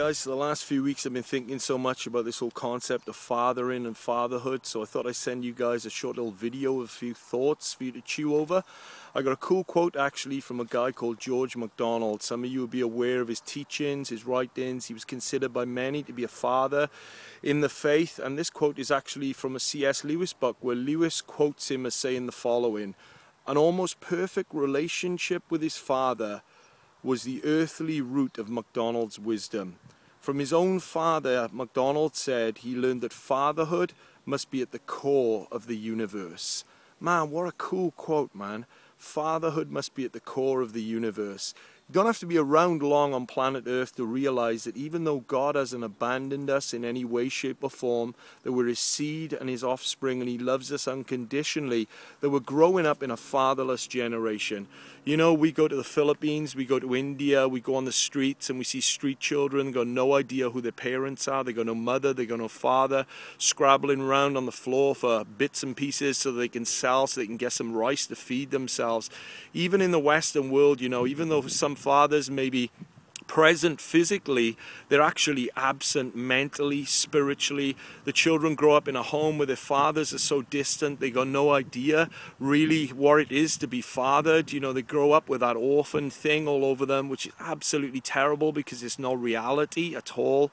guys, the last few weeks I've been thinking so much about this whole concept of fathering and fatherhood, so I thought I'd send you guys a short little video of a few thoughts for you to chew over. I got a cool quote actually from a guy called George MacDonald. Some of you will be aware of his teachings, his writings. He was considered by many to be a father in the faith, and this quote is actually from a C.S. Lewis book where Lewis quotes him as saying the following: "An almost perfect relationship with his father was the earthly root of MacDonald's wisdom. From his own father, MacDonald said he learned that fatherhood must be at the core of the universe." Man, what a cool quote, man. Fatherhood must be at the core of the universe. You don't have to be around long on planet Earth to realize that even though God hasn't abandoned us in any way, shape or form, that we're his seed and his offspring and he loves us unconditionally, that we're growing up in a fatherless generation. You know, we go to the Philippines, we go to India, we go on the streets and we see street children, got no idea who their parents are, they got no mother, they got no father, scrabbling around on the floor for bits and pieces so they can sell, so they can get some rice to feed themselves. Even in the Western world, you know, even though some fathers may be present physically, they're actually absent mentally, spiritually. The children grow up in a home where their fathers are so distant, they got no idea really what it is to be fathered. You know, they grow up with that orphan thing all over them, which is absolutely terrible because it's no reality at all.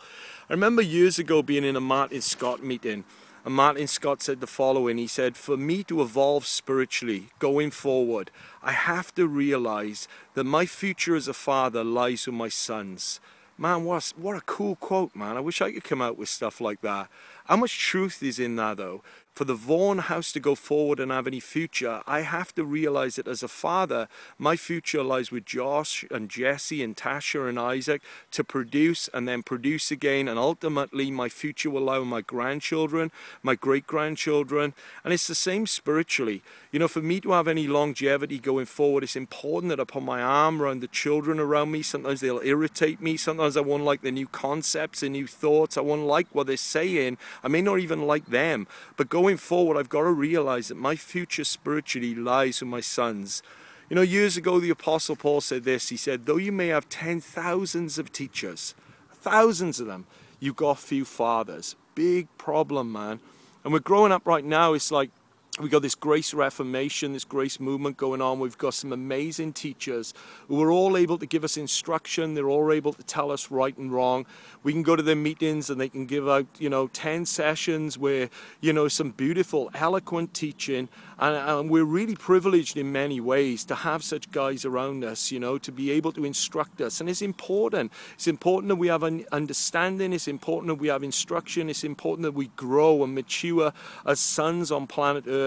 I remember years ago being in a Martin Scott meeting, and Martin Scott said the following. He said, "For me to evolve spiritually going forward, I have to realize that my future as a father lies with my sons." Man, what a cool quote, man. I wish I could come out with stuff like that. How much truth is in that, though? For the Vaughan house to go forward and have any future, I have to realize that as a father, my future lies with Josh and Jesse and Tasha and Isaac to produce and then produce again, and ultimately my future will lie with my grandchildren, my great-grandchildren, and it's the same spiritually. You know, for me to have any longevity going forward, it's important that I put my arm around the children around me. Sometimes they'll irritate me, sometimes I won't like the new concepts and new thoughts, I won't like what they're saying, I may not even like them, but going forward, I've got to realize that my future spiritually lies with my sons. You know, years ago, the Apostle Paul said this. He said, "Though you may have 10,000s of teachers, thousands of them, you've got few fathers." Big problem, man. And we're growing up right now. It's like we got this grace reformation, this grace movement going on. We've got some amazing teachers who are all able to give us instruction. They're all able to tell us right and wrong. We can go to their meetings and they can give out, you know, 10 sessions where, you know, some beautiful, eloquent teaching. And we're really privileged in many ways to have such guys around us, you know, to be able to instruct us. And it's important. It's important that we have an understanding. It's important that we have instruction. It's important that we grow and mature as sons on planet Earth.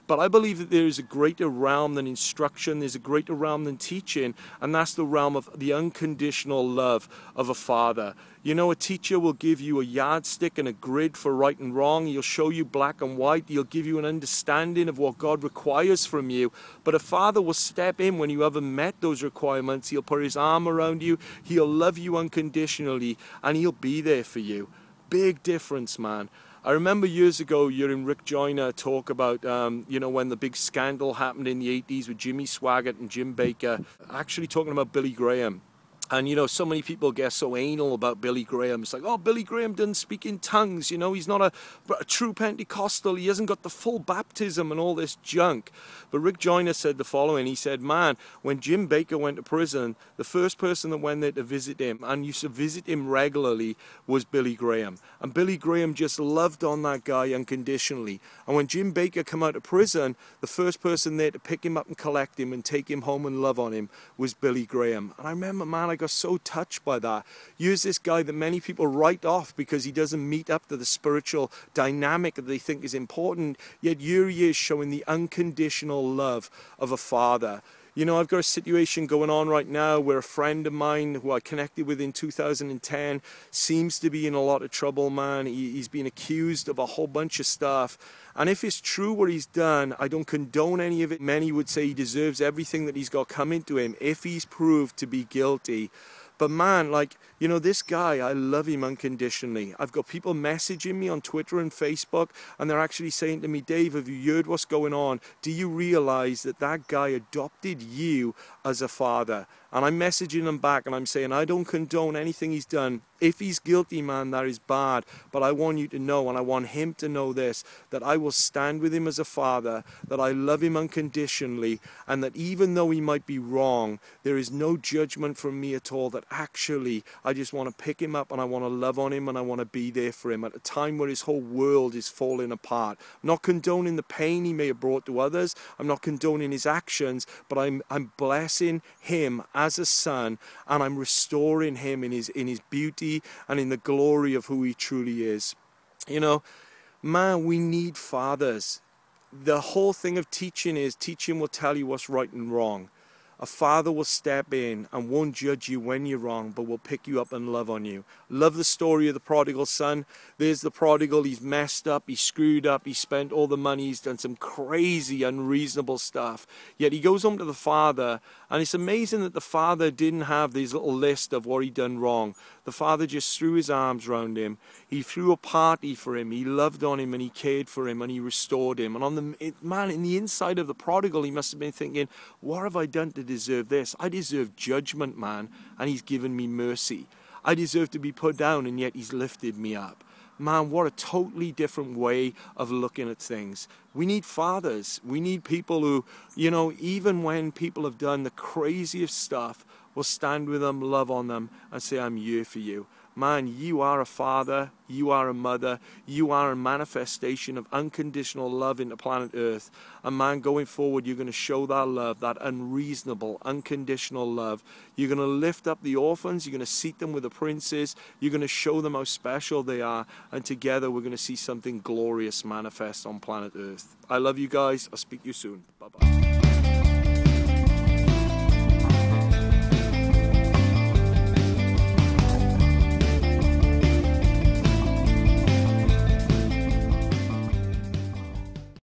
But I believe that there is a greater realm than instruction, there's a greater realm than teaching, and that's the realm of the unconditional love of a father. You know, a teacher will give you a yardstick and a grid for right and wrong. He'll show you black and white. He'll give you an understanding of what God requires from you. But a father will step in when you haven't met those requirements. He'll put his arm around you. He'll love you unconditionally, and he'll be there for you. Big difference, man. I remember years ago hearing Rick Joyner talk about, you know, when the big scandal happened in the 80s with Jimmy Swaggart and Jim Baker, actually talking about Billy Graham. And, you know, so many people get so anal about Billy Graham. It's like, oh, Billy Graham doesn't speak in tongues. You know, he's not a true Pentecostal. He hasn't got the full baptism and all this junk. But Rick Joyner said the following. He said, man, when Jim Baker went to prison, the first person that went there to visit him and used to visit him regularly was Billy Graham. And Billy Graham just loved on that guy unconditionally. And when Jim Baker came out of prison, the first person there to pick him up and collect him and take him home and love on him was Billy Graham. And I remember, man, I got so touched by that. Here's this guy that many people write off because he doesn't meet up to the spiritual dynamic that they think is important, yet here he is showing the unconditional love of a father. You know, I've got a situation going on right now where a friend of mine who I connected with in 2010 seems to be in a lot of trouble, man. He's been accused of a whole bunch of stuff. And if it's true what he's done, I don't condone any of it. Many would say he deserves everything that he's got coming to him if he's proved to be guilty. But man, like, you know, this guy, I love him unconditionally. I've got people messaging me on Twitter and Facebook, and they're actually saying to me, Dave, have you heard what's going on? Do you realize that that guy adopted you as a father? And I'm messaging them back and I'm saying, I don't condone anything he's done. If he's guilty, man, that is bad. But I want you to know, and I want him to know this, that I will stand with him as a father, that I love him unconditionally, and that even though he might be wrong, there is no judgment from me at all, that actually I just want to pick him up and I want to love on him and I want to be there for him at a time where his whole world is falling apart. I'm not condoning the pain he may have brought to others. I'm not condoning his actions, but I'm blessing him as a son, and I'm restoring him in his beauty and in the glory of who he truly is. You know, man, we need fathers. The whole thing of teaching is, teaching will tell you what's right and wrong. A father will step in and won't judge you when you're wrong, but will pick you up and love on you. Love the story of the prodigal son. There's the prodigal. He's messed up. He's screwed up. He spent all the money. He's done some crazy, unreasonable stuff. Yet he goes home to the father, and it's amazing that the father didn't have this little list of what he'd done wrong. The father just threw his arms around him. He threw a party for him. He loved on him and he cared for him and he restored him. And in the inside of the prodigal, he must have been thinking, what have I done to deserve this? I deserve judgment, man, and he's given me mercy. I deserve to be put down, and yet he's lifted me up. Man, what a totally different way of looking at things. We need fathers. We need people who, you know, even when people have done the craziest stuff, will stand with them, love on them, and say, I'm here for you. Man, you are a father, you are a mother, you are a manifestation of unconditional love into planet Earth. And man, going forward, you're going to show that love, that unreasonable, unconditional love. You're going to lift up the orphans, you're going to seat them with the princes, you're going to show them how special they are, and together we're going to see something glorious manifest on planet Earth. I love you guys. I'll speak to you soon. Bye-bye.